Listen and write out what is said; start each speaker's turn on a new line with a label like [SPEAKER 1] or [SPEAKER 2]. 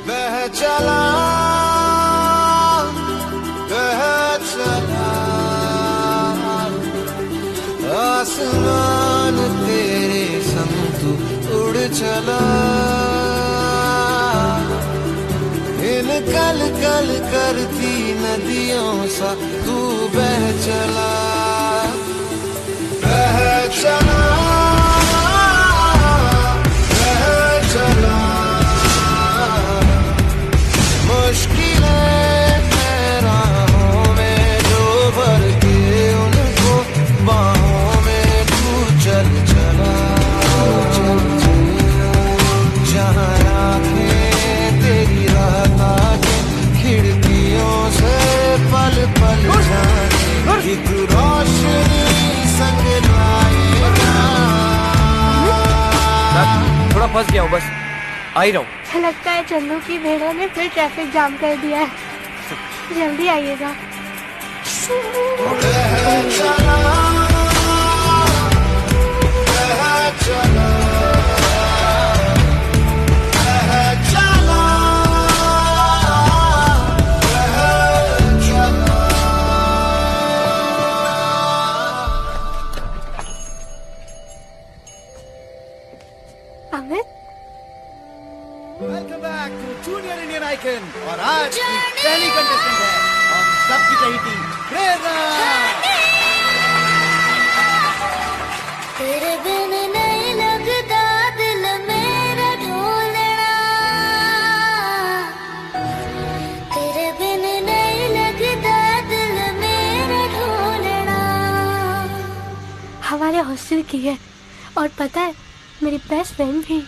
[SPEAKER 1] बह चला बह चला आसमान तेरे संग तू उड़ चला इन कल कल करती नदियों सा तू बह चला बह चला बह चला मुश्किलें राहों में जो भर के उनको बाहों में तू चल चला जहाँ आँखें तेरी रात आके खिड़कियों से पल पल झांके एक रोशनी संग लाएगा।
[SPEAKER 2] थोड़ा फंस गया हूँ, बस आ ही रहा हूँ।
[SPEAKER 3] लगता है चंदू की भेड़ों ने फिर ट्रैफिक जाम कर दिया है। जल्दी आइएगा। Amit,
[SPEAKER 4] welcome back to junior Indian icon और आज की पहली कंटेस्टेंट है हम सबकी चहेती प्रेरणा।
[SPEAKER 5] तेरे बिन नहीं लगता दिल मेरा ढोलना, तेरे बिन नहीं लगता दिल मेरा ढोलना।
[SPEAKER 3] हमारे हॉस्टल की है और पता है मेरी बेस्ट फ्रेंड भी।